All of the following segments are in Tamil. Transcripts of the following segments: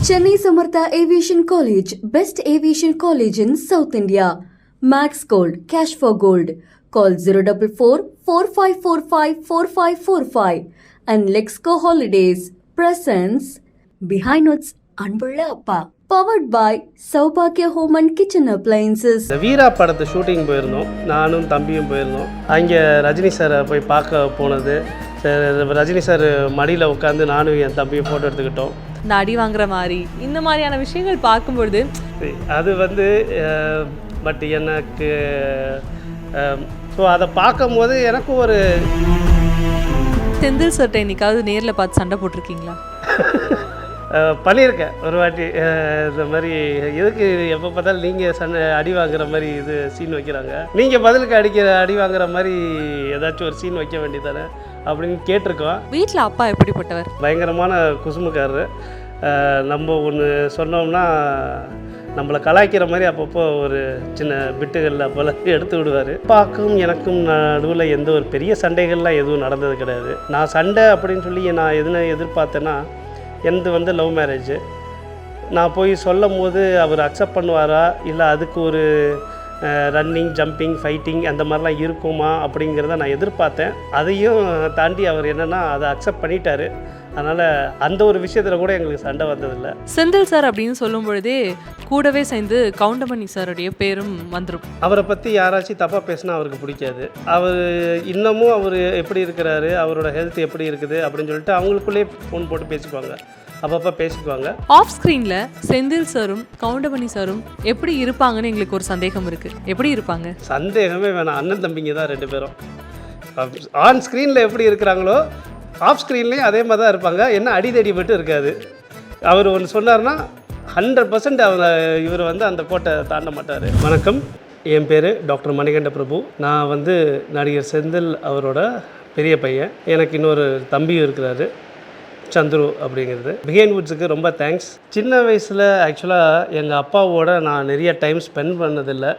Chennai Samartha Aviation College, best aviation college in South India. Max Gold, cash for gold. Call 044-4545-4545 and Lexco Holidays presents Behind What's Anbulla Appa. Powered by Saubhagya Home and Kitchen Appliances. இந்த வீரா படத்தை ஷூட்டிங் போயிருந்தோம், நானும் தம்பியும் போயிருந்தோம். அங்கே ரஜினி சாரை போய் பார்க்க போனது. ரஜினி சார் மடியில் உட்காந்து நானும் என் தம்பியும் ஃபோட்டோ எடுத்துக்கிட்டோம். இந்த அடி வாங்குற மாதிரி இந்த மாதிரியான விஷயங்கள் பார்க்கும்பொழுது அது வந்து பட் எனக்கு ஸோ அதை பார்க்கும்போது எனக்கு ஒரு செந்தில் சட்டை இன்னைக்காவது நேரில் பார்த்து சண்டை போட்டிருக்கீங்களா? பண்ணியிருக்கேன் ஒரு வாட்டி. இந்த மாதிரி எதுக்கு எப்போ பார்த்தாலும் நீங்கள் அடி வாங்குற மாதிரி இது சீன் வைக்கிறாங்க, நீங்கள் பதிலுக்கு அடி வாங்குற மாதிரி ஏதாச்சும் ஒரு சீன் வைக்க வேண்டியதானே அப்படின்னு கேட்டிருக்கோம். வீட்டில் அப்பா எப்படிப்பட்டவர்? பயங்கரமான குசுமுக்காரரு. நம்ம ஒன்று சொன்னோம்னா நம்மளை கலாய்க்கிற மாதிரி அப்பப்போ ஒரு சின்ன பிட்டுகளில் அப்போல்லாம் எடுத்து விடுவார். அப்பாவுக்கும் எனக்கும் நடுவில் எந்த ஒரு பெரிய சண்டைகள்லாம் எதுவும் நடந்தது கிடையாது. நான் சண்டை அப்படின்னு சொல்லி நான் எதிர்பார்த்தேன்னா எனது வந்து லவ் மேரேஜு. நான் போய் சொல்லும் போது அவர் அக்செப்ட் பண்ணுவாரா, இல்லை அதுக்கு ஒரு ரன்னிங் ஜம்பிங் ஃபைட்டிங் அந்த மாதிரிலாம் இருக்குமா அப்படிங்கிறத நான் எதிர்பார்த்தேன். அதையும் தாண்டி அவர் என்னென்னா அதை அக்செப்ட் பண்ணிட்டார். அதனால் அந்த ஒரு விஷயத்தில் கூட எங்களுக்கு சண்டை வந்ததில்லை. செந்தில் சார் அப்படின்னு சொல்லும் பொழுதே கூடவே சேர்ந்து கவுண்டமணி சாருடைய பேரும் வந்துடும். அவரை பற்றி யாராச்சும் தப்பாக பேசினா அவருக்கு பிடிக்காது. அவர் இன்னமும் அவர் எப்படி இருக்கிறாரு, அவரோட ஹெல்த் எப்படி இருக்குது அப்படின்னு சொல்லிட்டு அவங்களுக்குள்ளேயே ஃபோன் போட்டு பேசிக்குவாங்க, அப்பப்போ பேசிக்குவாங்க. ஆஃப் ஸ்க்ரீனில் செந்தில் சாரும் கவுண்டமணி சாரும் எப்படி இருப்பாங்கன்னு எங்களுக்கு ஒரு சந்தேகம் இருக்குது. எப்படி இருப்பாங்க? சந்தேகமே வேணாம், அண்ணன் தம்பிங்க தான் ரெண்டு பேரும். ஆன் ஸ்க்ரீனில் எப்படி இருக்கிறாங்களோ ஆஃப் ஸ்க்ரீன்லேயும் அதே மாதிரி தான் இருப்பாங்க. என்ன அடிதடி மட்டும் இருக்காது. அவர் ஒன்று சொன்னார்னா 100% இவர் வந்து அந்த கோட்டை தாண்ட மாட்டார். வணக்கம், என் பேர் டாக்டர் மணிகண்ட பிரபு. நான் வந்து நடிகர் செந்தில் அவரோட பெரிய பையன். எனக்கு இன்னொரு தம்பியும் இருக்கிறாரு, சந்துரு அப்படிங்கிறது. பிஹைண்ட் வுட்ஸுக்கு ரொம்ப தேங்க்ஸ். சின்ன வயசில் ஆக்சுவலாக எங்கள் அப்பாவோட நான் நிறைய டைம் ஸ்பெண்ட் பண்ணதில்லை.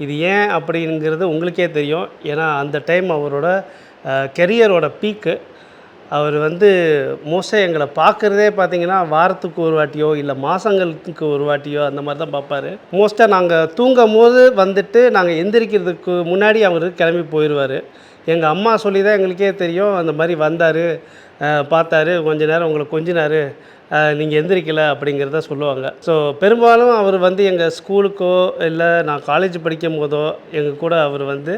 இது ஏன் அப்படிங்கிறது உங்களுக்கே தெரியும். ஏன்னா அந்த டைம் அவரோட கெரியரோட பீக்கு. அவர் வந்து மோஸ்ட்டாக எங்களை பார்க்குறதே பார்த்திங்கன்னா வாரத்துக்கு ஒரு வாட்டியோ இல்லை மாதங்களுக்கு ஒரு வாட்டியோ அந்த மாதிரி தான் பார்ப்பார். மோஸ்ட்டாக நாங்கள் தூங்கும் போது வந்துட்டு நாங்கள் எந்திரிக்கிறதுக்கு முன்னாடி அவர் கிளம்பி போயிடுவார். எங்கள் அம்மா சொல்லி தான் எங்களுக்கே தெரியும், அந்த மாதிரி வந்தார், பார்த்தாரு, கொஞ்ச நேரம் உங்களை கொஞ்சினார், நீங்கள் எந்திரிக்கலை அப்படிங்கிறத சொல்லுவாங்க. ஸோ பெரும்பாலும் அவர் வந்து எங்கள் ஸ்கூலுக்கோ இல்லை நான் காலேஜ் படிக்கும் போதோ எங்கள் கூட அவர் வந்து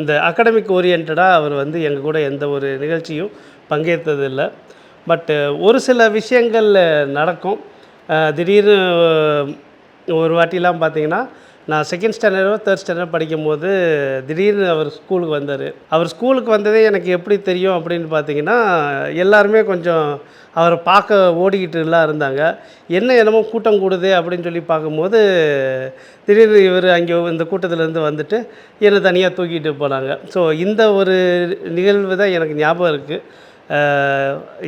இந்த அகாடமிக் ஓரியன்டாக அவர் வந்து எங்கள் கூட எந்த ஒரு நிகழ்ச்சியும் பங்கேற்றதில்லை. பட்டு ஒரு சில விஷயங்கள் நடக்கும். திடீர்னு ஒரு வாட்டிலாம் பார்த்திங்கன்னா நான் செகண்ட் ஸ்டாண்டர்டோ தேர்ட் ஸ்டாண்டர்ட் படிக்கும் போது திடீர்னு அவர் ஸ்கூலுக்கு வந்தார். அவர் ஸ்கூலுக்கு வந்ததே எனக்கு எப்படி தெரியும் அப்படின்னு பார்த்தீங்கன்னா, எல்லாருமே கொஞ்சம் அவரை பார்க்க ஓடிக்கிட்டுலாம் இருந்தாங்க. என்னமோ கூட்டம் கூடுதே அப்படின்னு சொல்லி பார்க்கும்போது திடீர்னு இவர் அங்கே இந்த கூட்டத்திலேருந்து வந்துட்டு என்னை தனியாக தூக்கிட்டு போனாங்க. ஸோ இந்த ஒரு நிகழ்வு தான் எனக்கு ஞாபகம் இருக்குது.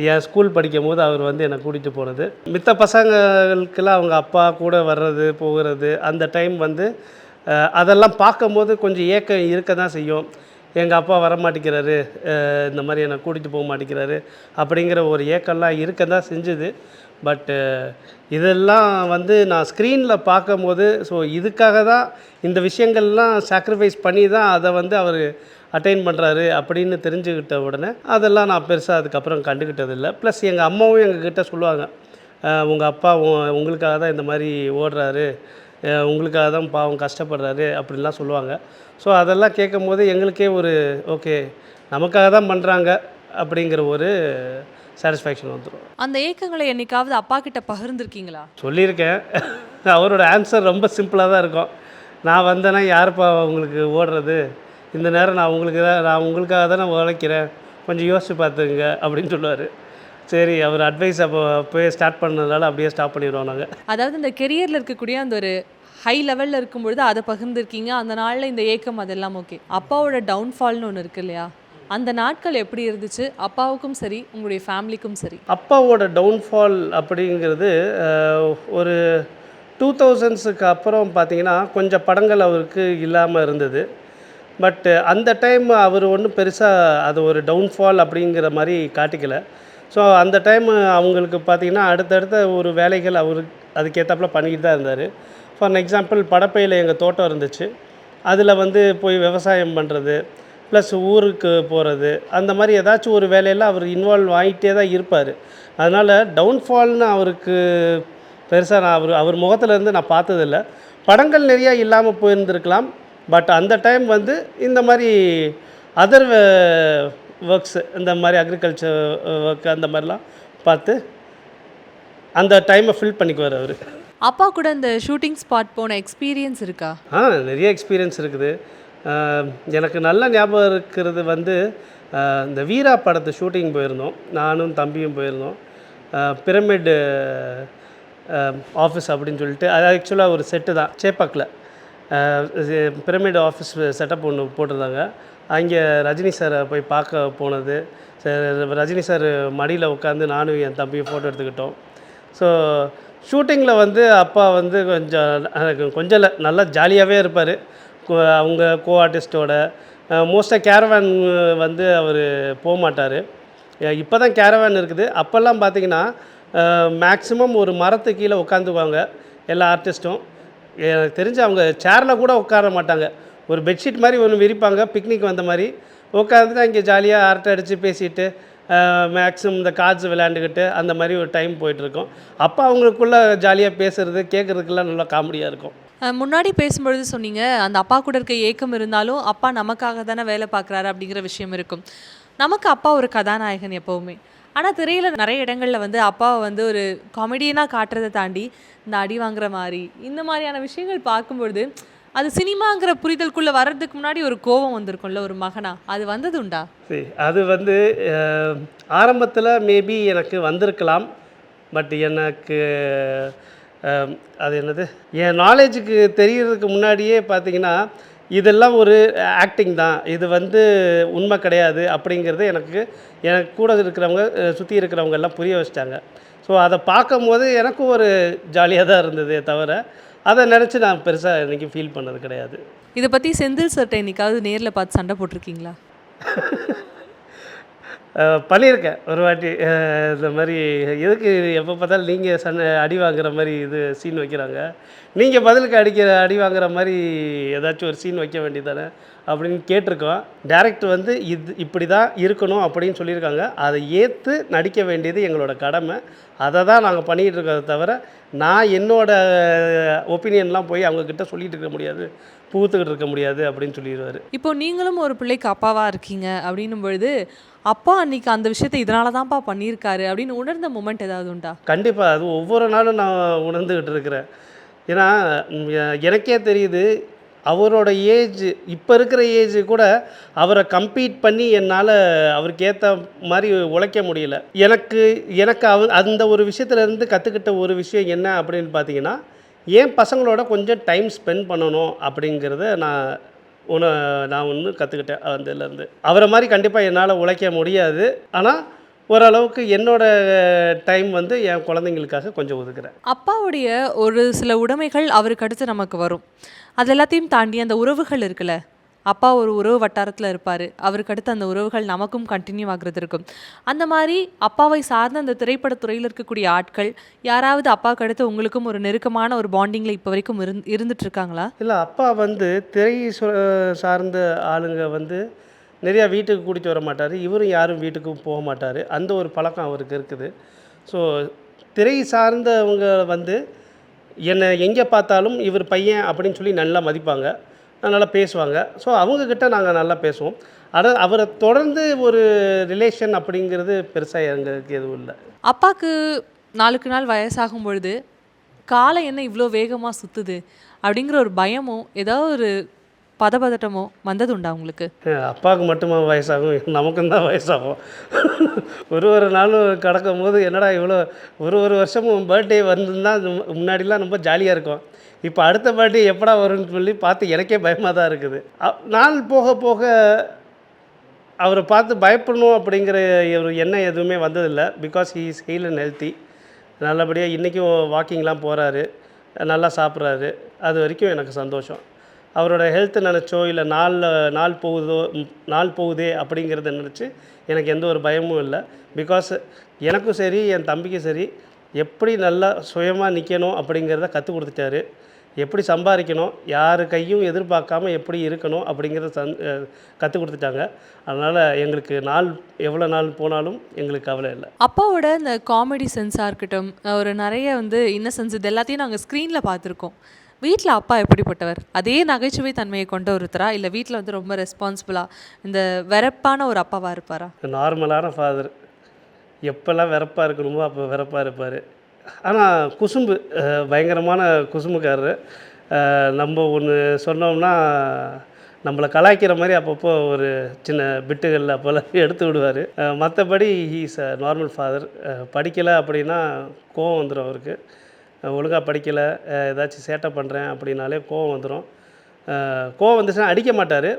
என் ஸ்கூல் படிக்கும் போது அவர் வந்து என்னை கூட்டிகிட்டு போனது. மித்த பசங்களுக்கெல்லாம் அவங்க அப்பா கூட வர்றது போகிறது அந்த டைம் வந்து அதெல்லாம் பார்க்கும்போது கொஞ்சம் ஏக்கம் இருக்க தான் செய்யும். எங்கள் அப்பா வரமாட்டேங்கிறாரு, இந்த மாதிரி என்னை கூட்டிகிட்டு போக மாட்டேங்கிறாரு அப்படிங்கிற ஒரு ஏக்கம்லாம் இருக்க தான் செஞ்சுது. பட்டு இதெல்லாம் வந்து நான் ஸ்க்ரீனில் பார்க்கும்போது ஸோ இதுக்காக தான் இந்த விஷயங்கள்லாம் சாக்ரிஃபைஸ் பண்ணி தான் அதை வந்து அவர் அட்டைன் பண்ணுறாரு அப்படின்னு தெரிஞ்சுக்கிட்ட உடனே அதெல்லாம் நான் பெருசாக அதுக்கப்புறம் கண்டுக்கிட்டதில்லை. ப்ளஸ் எங்கள் அம்மாவும் எங்ககிட்ட சொல்லுவாங்க, உங்கள் அப்பா உங்களுக்காக தான் இந்த மாதிரி ஓடுறாரு, உங்களுக்காக தான் பாவம் கஷ்டப்படுறாரு அப்படின்லாம் சொல்லுவாங்க. ஸோ அதெல்லாம் கேட்கும் போது எங்களுக்கே ஒரு ஓகே, நமக்காக தான் பண்ணுறாங்க அப்படிங்கிற ஒரு சாட்டிஸ்ஃபேக்ஷன் வந்துடும். அந்த ஏக்கங்களை என்னைக்காவது அப்பா கிட்ட பகிர்ந்துருக்கீங்களா? சொல்லியிருக்கேன். அவரோட ஆன்சர் ரொம்ப சிம்பிளாக தான் இருக்கும். நான் வந்தேன்னா யாருப்பா உங்களுக்கு ஓடுறது, இந்த நேரம் நான் உங்களுக்காக தான் நான் உழைக்கிறேன், கொஞ்சம் யோசித்து பார்த்துங்க அப்படின்னு சொல்லுவார். சரி, அவர் அட்வைஸ் அப்போயே ஸ்டார்ட் பண்ணதுனால அப்படியே ஸ்டாப் பண்ணிடுவோம் நாங்கள். அதாவது இந்த கெரியரில் இருக்கக்கூடிய அந்த ஒரு ஹை லெவலில் இருக்கும்பொழுது அதை பகிர்ந்துருக்கீங்க. அந்த நாளில் இந்த ஏக்கம் அதெல்லாம் ஓகே. அப்பாவோட டவுன்ஃபால்னு ஒன்று இருக்கு இல்லையா, அந்த நாட்கள் எப்படி இருந்துச்சு அப்பாவுக்கும் சரி உங்களுடைய ஃபேமிலிக்கும் சரி? அப்பாவோட டவுன்ஃபால் அப்படிங்கிறது ஒரு 2000s அப்புறம் பார்த்திங்கன்னா கொஞ்சம் படங்கள் அவருக்கு இல்லாமல் இருந்தது. பட் அந்த டைம் அவர் ஒன்றும் பெருசாக அது ஒரு டவுன்ஃபால் அப்படிங்கிற மாதிரி காட்டிக்கல. ஸோ அந்த டைம் அவங்களுக்கு பார்த்திங்கன்னா அடுத்தடுத்த ஒரு வேலைகள் அதுக்கேற்றாப்புல பண்ணிக்கிட்டு தான் இருந்தார். ஃபார் எக்ஸாம்பிள் படப்பையில் எங்கள் தோட்டம் இருந்துச்சு. அதில் போய் விவசாயம் பண்ணுறது, ப்ளஸ் ஊருக்கு போகிறது, அந்த மாதிரி ஏதாச்சும் ஒரு வேலையில் அவர் இன்வால்வ் ஆகிட்டே தான் இருப்பார். அதனால் டவுன்ஃபால்னு அவருக்கு பெருசாக நான் அவர் முகத்துலேருந்து நான் பார்த்ததில்ல. படங்கள் நிறையா இல்லாமல் போயிருந்திருக்கலாம். பட் அந்த டைம் இந்த மாதிரி அதர் ஒர்க்ஸு, இந்த மாதிரி அக்ரிகல்ச்சர் ஒர்க் அந்த மாதிரிலாம் பார்த்து அந்த டைமை ஃபில் பண்ணிக்குவார் அவர். அப்பா கூட இந்த ஷூட்டிங் ஸ்பாட் போன எக்ஸ்பீரியன்ஸ் இருக்கா? நிறைய எக்ஸ்பீரியன்ஸ் இருக்குது. எனக்கு நல்ல ஞாபகம் இருக்கிறது இந்த வீரா படத்து ஷூட்டிங் போயிருந்தோம். நானும் தம்பியும் போயிருந்தோம். பிரமிட் ஆஃபீஸ் அப்படின்னு சொல்லிட்டு, அது ஆக்சுவலாக ஒரு செட்டு தான் சேப்பாக்கில். பிரமிட் ஆஃபீஸ் செட்டப் ஒன்று போட்டிருந்தாங்க. அங்கே ரஜினி சாரை போய் பார்க்க போனது. ரஜினி சார் மடியில் உட்காந்து நானும் என் தம்பியும் ஃபோட்டோ எடுத்துக்கிட்டோம். ஸோ ஷூட்டிங்கில் அப்பா கொஞ்சம் இல்லை, நல்லா ஜாலியாகவே இருப்பார். அவங்க கோ ஆர்டிஸ்ட்டோட மோஸ்ட்டாக கேரவேன் அவர் போக மாட்டார். இப்போ தான் கேரவேன் இருக்குது. அப்போல்லாம் பார்த்திங்கன்னா மேக்ஸிமம் ஒரு மரத்து கீழே உட்காந்துக்குவாங்க எல்லா ஆர்டிஸ்ட்டும். எனக்கு தெரிஞ்சு அவங்க சேரில் கூட உட்கார மாட்டாங்க. ஒரு பெட்ஷீட் மாதிரி ஒன்று விரிப்பாங்க, பிக்னிக் வந்த மாதிரி உட்காந்துட்டு அங்கே ஜாலியாக அரட்டை அடித்து பேசிட்டு மேக்ஸிமம் இந்த கார்ட்ஸ் விளையாண்டுக்கிட்டு அந்த மாதிரி ஒரு டைம் போயிட்டுருக்கோம். அப்போ அவங்களுக்குள்ளே ஜாலியாக பேசுகிறது கேட்குறதுக்கெல்லாம் நல்லா காமெடியாக இருக்கும். முன்னாடி பேசும்பொழுது சொன்னீங்க, அந்த அப்பா கூட இருக்க ஏக்கம் இருந்தாலும் அப்பா நமக்காக தானே வேலை பார்க்குறாரு அப்படிங்கிற விஷயம் இருக்கும். நமக்கு அப்பா ஒரு கதாநாயகன் எப்போவுமே. ஆனால் திரையில் நிறைய இடங்களில் அப்பாவை ஒரு காமெடியனாக காட்டுறதை தாண்டி இந்த அடி வாங்குற மாதிரி இந்த மாதிரியான விஷயங்கள் பார்க்கும்பொழுது அது சினிமாங்கிற புரிதலுக்குள்ளே வர்றதுக்கு முன்னாடி ஒரு கோபம் வந்திருக்கும்ல ஒரு மகனா, அது வந்தது உண்டா? சரி, அது ஆரம்பத்தில் மேபி எனக்கு வந்திருக்கலாம். பட் எனக்கு அது என்னது, என் நாலேஜுக்கு தெரியறதுக்கு முன்னாடியே பார்த்திங்கன்னா இதெல்லாம் ஒரு ஆக்டிங் தான், இது உண்மை கிடையாது அப்படிங்கிறது எனக்கு கூட இருக்கிறவங்க சுற்றி இருக்கிறவங்க எல்லாம் புரிய வச்சிட்டாங்க. ஸோ அதை பார்க்கும்போது எனக்கும் ஒரு ஜாலியாக தான் இருந்ததே தவிர அதை நினச்சி நான் பெருசாக இன்றைக்கி ஃபீல் பண்ணது கிடையாது. இதை பற்றி செந்தில் சர்ட்டை இன்னைக்காவது நேரில் பார்த்து சண்டை போட்டிருக்கீங்களா? பண்ணியிருக்கேன் ஒரு வாட்டி. இந்த மாதிரி எதுக்கு எப்போ பார்த்தாலும் நீங்கள் அடி வாங்குற மாதிரி இது சீன் வைக்கிறாங்க, நீங்கள் பதிலுக்கு அடி வாங்குற மாதிரி ஏதாச்சும் ஒரு சீன் வைக்க வேண்டியதானே அப்படின்னு கேட்டிருக்கோம். டேரக்ட் இது இப்படி தான் இருக்கணும் அப்படின்னு சொல்லியிருக்காங்க. அதை ஏற்று நடிக்க வேண்டியது எங்களோட கடமை. அதை தான் நாங்கள் பண்ணிகிட்டு இருக்கிறத தவிர நான் என்னோடய ஒப்பீனியன்லாம் போய் அவங்கக்கிட்ட சொல்லிகிட்டு இருக்க முடியாது, பூத்துக்கிட்டு இருக்க முடியாது அப்படின்னு சொல்லிடுவார். இப்போ நீங்களும் ஒரு பிள்ளைக்கு அப்பாவாக இருக்கீங்க அப்படின்னும் பொழுது அப்பா அன்னைக்கு அந்த விஷயத்தை இதனால தான்ப்பா பண்ணியிருக்காரு அப்படின்னு உணர்ந்த மூமெண்ட் ஏதாவது உண்டா? கண்டிப்பாக, அது ஒவ்வொரு நாளும் நான் உணர்ந்துக்கிட்டு இருக்கிறேன். ஏன்னா எனக்கே தெரியுது அவரோட ஏஜ், இப்போ இருக்கிற ஏஜ் கூட அவரை கம்பீட் பண்ணி என்னால் அவருக்கு ஏற்ற மாதிரி உழைக்க முடியல. எனக்கு அந்த ஒரு விஷயத்துலேருந்து கற்றுக்கிட்ட ஒரு விஷயம் என்ன அப்படின்னு பார்த்தீங்கன்னா, என் பசங்களோட கொஞ்சம் டைம் ஸ்பெண்ட் பண்ணணும் அப்படிங்கிறத நான் ஒன்று கற்றுக்கிட்டேன். அதுலேருந்து அவரை மாதிரி கண்டிப்பாக என்னால் உழைக்க முடியாது. ஆனால் ஓரளவுக்கு என்னோட டைம் என் குழந்தைங்களுக்காக கொஞ்சம் ஒதுக்குறேன். அப்பாவுடைய ஒரு சில உடைமைகள் அவருக்கு அடுத்து நமக்கு வரும். அது எல்லாத்தையும் தாண்டி அந்த உறவுகள் இருக்குல்ல, அப்பா ஒரு உறவு வட்டாரத்தில் இருப்பார், அவருக்கு அடுத்து அந்த உறவுகள் நமக்கும் கண்டினியூ ஆகிறது இருக்கும். அந்த மாதிரி அப்பாவை சார்ந்த அந்த திரைப்படத்துறையில் இருக்கக்கூடிய ஆட்கள் யாராவது அப்பாவுக்கு அடுத்து உங்களுக்கும் ஒரு நெருக்கமான ஒரு பாண்டிங்கில் இப்போ வரைக்கும் இருந்துட்டு இருக்காங்களா? இல்லை, அப்பா திரை சார்ந்த ஆளுங்க நிறையா வீட்டுக்கு கூட்டிகிட்டு வர மாட்டார், இவரும் யாரும் வீட்டுக்கும் போக மாட்டார். அந்த ஒரு பழக்கம் அவருக்கு இருக்குது. ஸோ திரை சார்ந்தவங்க என்னை எங்கே பார்த்தாலும் இவர் பையன் அப்படின்னு சொல்லி நல்லா மதிப்பாங்க, நல்லா பேசுவாங்க. ஸோ அவங்கக்கிட்ட நாங்கள் நல்லா பேசுவோம். ஆனால் அவரை தொடர்ந்து ஒரு ரிலேஷன் அப்படிங்கிறது பெருசாக எங்களுக்கு எதுவும் இல்லை. அப்பாவுக்கு நாளுக்கு நாள் வயசாகும் பொழுது காலை என்ன இவ்வளோ வேகமாக சுற்றுது அப்படிங்கிற ஒரு பயமோ ஏதாவது ஒரு பதட்டமோ வந்தது உண்டா உங்களுக்கு? அப்பாவுக்கு மட்டுமா வயசாகும், நமக்கும் தான் வயசாகும். ஒரு நாளும் கடக்கும் போது என்னடா இவ்வளோ ஒரு வருஷமும் பர்த்டே வந்துன்னா முன்னாடிலாம் ரொம்ப ஜாலியாக இருக்கும். இப்போ அடுத்த பர்த்டே எப்படா வரும்னு சொல்லி பார்த்து எனக்கே பயமாக தான் இருக்குது. நாள் போக போக அவரை பார்த்து பயப்படணும் அப்படிங்கிற ஒரு எண்ணம் எதுவுமே வந்ததில்லை. Because he is hale and healthy. நல்லபடியாக இன்றைக்கும் வாக்கிங்லாம் போகிறாரு, நல்லா சாப்பிட்றாரு. அது வரைக்கும் எனக்கு சந்தோஷம். அவரோட ஹெல்த் நினச்சோ இல்லை நாள் போகுதே அப்படிங்கிறத நினச்சி எனக்கு எந்த ஒரு பயமும் இல்லை. பிகாஸ் எனக்கும் சரி என் தம்பிக்கும் சரி எப்படி நல்லா சுயமாக நிற்கணும் அப்படிங்கிறத கற்றுக் கொடுத்துட்டாரு. எப்படி சம்பாதிக்கணும், யார் கையும் எதிர்பார்க்காம எப்படி இருக்கணும் அப்படிங்கிறத கற்றுக் கொடுத்துட்டாங்க. அதனால் எங்களுக்கு எவ்வளோ நாள் போனாலும் எங்களுக்கு கவலை இல்லை. அப்பாவோட இந்த காமெடி சென்ஸாக இருக்கட்டும், ஒரு நிறைய இன்னசென்ஸ், இது எல்லாத்தையும் நாங்கள் ஸ்க்ரீனில் பார்த்துருக்கோம். வீட்டில் அப்பா எப்படிப்பட்டவர்? அதே நகைச்சுவை தன்மையை கொண்ட ஒருத்தரா, இல்லை வீட்டில் ரொம்ப ரெஸ்பான்சிபிளாக இந்த வெறப்பான ஒரு அப்பாவாக இருப்பாரா? நார்மலான ஃபாதர். எப்போல்லாம் வெறப்பாக இருக்கணுமோ அப்போ வெறப்பாக இருப்பார். ஆனால் குசும்பு, பயங்கரமான குசும்புக்காரர். நம்ம ஒன்று சொன்னோம்னா நம்மளை கலாய்க்கிற மாதிரி அப்பப்போ ஒரு சின்ன பிட்டுகளில் அப்போல்லாம் எடுத்து விடுவார். மற்றபடி ஹீஸ் அ நார்மல் ஃபாதர். படிக்கலை அப்படின்னா கோவம் வந்துடும் அவருக்கு. ஒழுங்காக படிக்கலை, ஏதாச்சும் சேட்டை பண்ணுறேன் அப்படின்னாலே கோவம் வந்துடும். கோவம் வந்துச்சுன்னா அடிக்க மாட்டார்.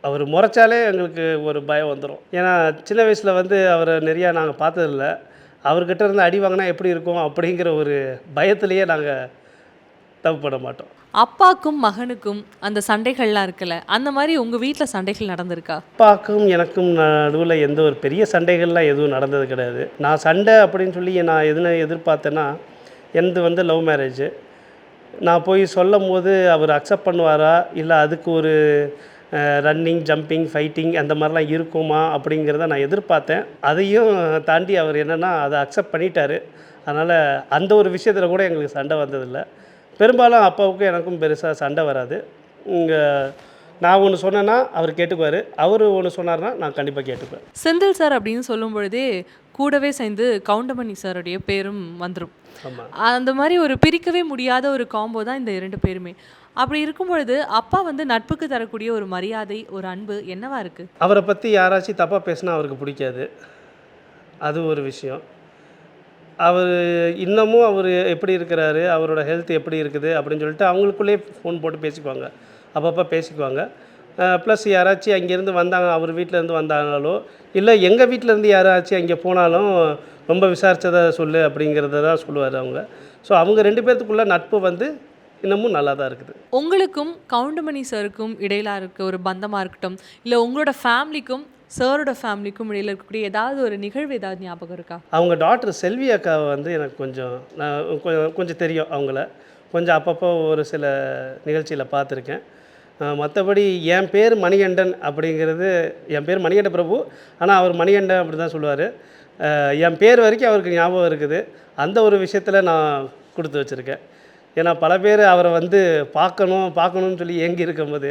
அவர் முறைச்சாலே எங்களுக்கு ஒரு பயம் வந்துடும். ஏன்னா சின்ன வயசில் அவரை நிறையா நாங்கள் பார்த்ததில்ல. அவர்கிட்ட இருந்து அடி வாங்கினா எப்படி இருக்கும் அப்படிங்கிற ஒரு பயத்திலேயே நாங்கள் தப்பு பண்ண மாட்டோம். அப்பாக்கும் மகனுக்கும் அந்த சண்டைகள்லாம் இருக்குல்ல, அந்த மாதிரி உங்கள் வீட்டில் சண்டைகள் நடந்திருக்கா? அப்பாவுக்கும் எனக்கும் நடுவில் எந்த ஒரு பெரிய சண்டைகள்லாம் எதுவும் நடந்தது கிடையாது. நான் சண்டை அப்படின்னு சொல்லி நான் எதிர்பார்த்தேன்னா எனது லவ் மேரேஜு. நான் போய் சொல்லும் போது அவர் அக்செப்ட் பண்ணுவாரா, இல்லை அதுக்கு ஒரு ரன்னிங், ஜம்பிங், ஃபைட்டிங் அந்த மாதிரிலாம் இருக்குமா அப்படிங்கிறத நான் எதிர்பார்த்தேன். அதையும் தாண்டி அவர் என்னென்னா அதை அக்செப்ட் பண்ணிட்டார். அதனால் அந்த ஒரு விஷயத்தில் கூட எங்களுக்கு சண்டை வந்ததில்லை. பெரும்பாலும் அப்பாவுக்கும் எனக்கும் பெருசாக சண்டை வராது. நான் ஒன்று சொன்னேன்னா அவர் கேட்டுக்குவார், அவர் ஒன்று சொன்னார்னா நான் கண்டிப்பாக கேட்டுக்குவேன். செந்தில் சார் அப்படின்னு சொல்லும் பொழுதே கூடவே சேர்ந்து கவுண்டமணி சாருடைய பேரும் வந்துடும். அந்த மாதிரி ஒரு பிரிக்கவே முடியாத ஒரு காம்போ தான் இந்த 2 பேருமே. அப்படி இருக்கும் பொழுது அப்பா நட்புக்கு தரக்கூடிய ஒரு மரியாதை, ஒரு அன்பு என்னவா இருக்குது? அவரை பற்றி யாராச்சும் தப்பாக பேசினா அவருக்கு பிடிக்காது. அது ஒரு விஷயம். இன்னமும் அவர் எப்படி இருக்கிறாரு, அவரோட ஹெல்த் எப்படி இருக்குது அப்படின்னு சொல்லிட்டு அவங்களுக்குள்ளேயே ஃபோன் போட்டு பேசிக்குவாங்க, அப்பப்போ பேசிக்குவாங்க. ப்ளஸ் யாராச்சும் அங்கேருந்து வந்தாங்க, அவர் வீட்டிலேருந்து வந்தாங்களோ இல்லை எங்கள் வீட்டிலேருந்து யாராச்சும் அங்கே போனாலும் ரொம்ப விசாரித்ததை சொல்லு அப்படிங்கிறத தான் சொல்லுவார் அவங்க. ஸோ அவங்க 2 பேர்த்துக்குள்ள நட்பு இன்னமும் நல்லா தான் இருக்குது. உங்களுக்கும் கவுண்டமணி சாருக்கும் இடையில இருக்க ஒரு பந்தமாக இருக்கட்டும், இல்லை உங்களோட ஃபேமிலிக்கும் சாரோட ஃபேமிலிக்கும் இடையில் இருக்கக்கூடிய ஏதாவது ஒரு நிகழ்வு ஏதாவது ஞாபகம் இருக்கா? அவங்க டாக்டர் செல்வி அக்காவை எனக்கு கொஞ்சம் தெரியும். அவங்கள கொஞ்சம் அப்பப்போ ஒரு சில நிகழ்ச்சியில் பார்த்துருக்கேன். மற்றபடி என் பேர் மணிகண்டன் அப்படிங்கிறது, என் பேர் மணிகண்ட பிரபு, ஆனால் அவர் மணிகண்டன் அப்படி தான் சொல்லுவார். என் பேர் வரைக்கும் அவருக்கு ஞாபகம் இருக்குது. அந்த ஒரு விஷயத்தில் நான் கொடுத்து வச்சுருக்கேன். ஏன்னா பல பேர் அவரை பார்க்கணும்னு சொல்லி ஏங்கி இருக்கும்போது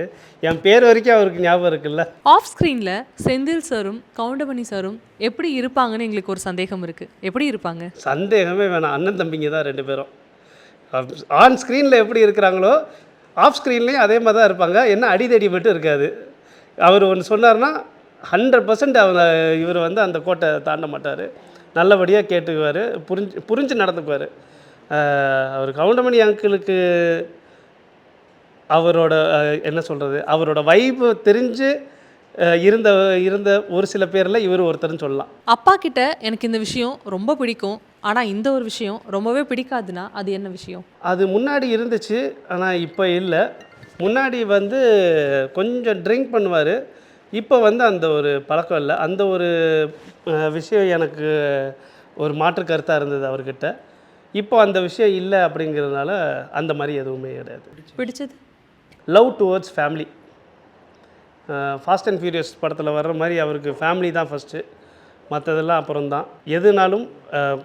என் பேர் வரைக்கும் அவருக்கு ஞாபகம் இருக்குல்ல. ஆஃப் ஸ்க்ரீனில் செந்தில் சாரும் கவுண்டமணி சாரும் எப்படி இருப்பாங்கன்னு எங்களுக்கு ஒரு சந்தேகம் இருக்குது. எப்படி இருப்பாங்க? சந்தேகமே வேணாம், அண்ணன் தம்பிங்க தான் 2 பேரும். ஆன் ஸ்க்ரீனில் எப்படி இருக்கிறாங்களோ ஆஃப் ஸ்க்ரீன்லேயும் அதே மாதிரி தான் இருப்பாங்க. என்ன அடிதடி மட்டும் இருக்காது. அவர் ஒன்று சொன்னார்னா 100% இவர் அந்த கோட்டை தாண்ட மாட்டார். நல்லபடியாக கேட்டுக்குவார், புரிஞ்சு நடந்துக்குவார். அவர் கவுண்டமணி அங்கிளுக்கு அவரோட அவரோட வைப்பு தெரிஞ்சு இருந்த ஒரு சில பேரில் இவர் ஒருத்தர்னு சொல்லலாம். அப்பா கிட்ட எனக்கு இந்த விஷயம் ரொம்ப பிடிக்கும், ஆனால் இந்த ஒரு விஷயம் ரொம்பவே பிடிக்காதுன்னா அது என்ன விஷயம்? அது முன்னாடி இருந்துச்சு, ஆனால் இப்போ இல்லை. முன்னாடி கொஞ்சம் ட்ரிங்க் பண்ணுவார். இப்போ அந்த ஒரு பழக்கம் இல்லை. அந்த ஒரு விஷயம் எனக்கு ஒரு மாற்று கருத்தாக இருந்தது அவர்கிட்ட. இப்போ அந்த விஷயம் இல்லை அப்படிங்கிறதுனால அந்த மாதிரி எதுவுமே கிடையாது. பிடிச்சது love towards family. Fast and furious படத்தில் வர்ற மாதிரி அவருக்கு ஃபேமிலி தான் ஃபஸ்ட்டு, மற்றதெல்லாம் அப்புறம்தான். எதுனாலும்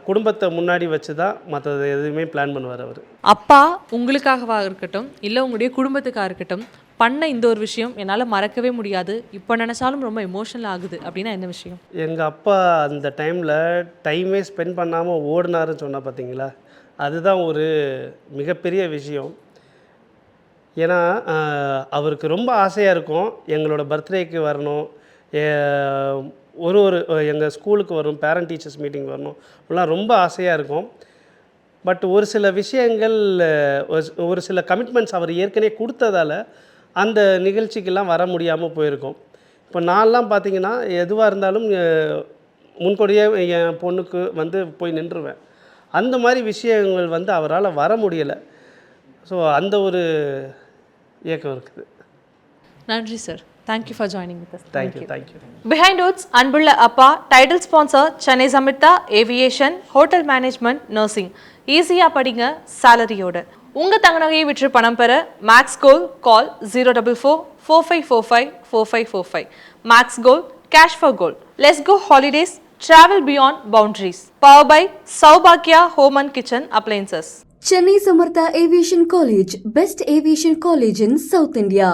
குடும்பத்தை முன்னாடி வச்சு தான் மற்றது எதுவுமே பிளான் பண்ணுவார் அவர். அப்பா உங்களுக்காகவாக இருக்கட்டும், இல்லை உங்களுடைய குடும்பத்துக்காக இருக்கட்டும், பண்ண இந்த ஒரு விஷயம் என்னால் மறக்கவே முடியாது, இப்போ நினச்சாலும் ரொம்ப எமோஷனல் ஆகுது அப்படின்னா என்ன விஷயம்? எங்கள் அப்பா அந்த டைமில் டைமே ஸ்பெண்ட் பண்ணாமல் ஓடினாருன்னு சொன்னால் பார்த்தீங்களா, அதுதான் ஒரு மிகப்பெரிய விஷயம். ஏன்னா அவருக்கு ரொம்ப ஆசையாக இருக்கும் எங்களோட பர்த்டேக்கு வரணும், ஒரு எங்கள் ஸ்கூலுக்கு வரும், பேரண்ட் டீச்சர்ஸ் மீட்டிங் வரணும், அப்படிலாம் ரொம்ப ஆசையாக இருக்கும். பட் ஒரு சில விஷயங்கள், ஒரு சில கமிட்மெண்ட்ஸ் அவர் ஏற்கனவே கொடுத்ததால் அந்த நிகழ்ச்சிக்கெல்லாம் வர முடியாமல் போயிருக்கோம். இப்போ நான்லாம் பார்த்திங்கன்னா எதுவாக இருந்தாலும் முன்கூடியே என் பொண்ணுக்கு போய் நின்றுவேன். அந்த மாதிரி விஷயங்கள் அவரால் வர முடியலை. ஸோ அந்த ஒரு இயக்கம் இருக்குது. நன்றி sir. Thank you for joining with us. Thank you. Behind oats அன்புள்ள அப்பா டைட்டில் ஸ்பான்சர் சென்னை சமிர்தா ஏவியேஷன் ஹோட்டல் மேனேஜ்மெண்ட் நர்சிங். ஈஸியாக படிங்க சேலரியோட. உங்கள் தங்க நகையை விற்று பணம் பெற Max gold call 04445454545. Max gold cash for gold. Let's go holidays travel beyond boundaries. Powered by Saubhagya Home and Kitchen Appliances. Chennai Samartha Aviation College, best aviation college in South India.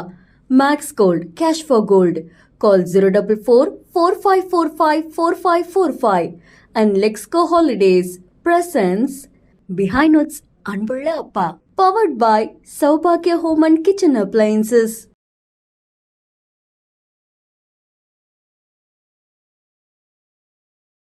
Max Gold, cash for gold. Call 044-4545-4545. And Lexco Holidays presents Behind What's Anbulla Appa. Powered by Saubhagya Home and Kitchen Appliances.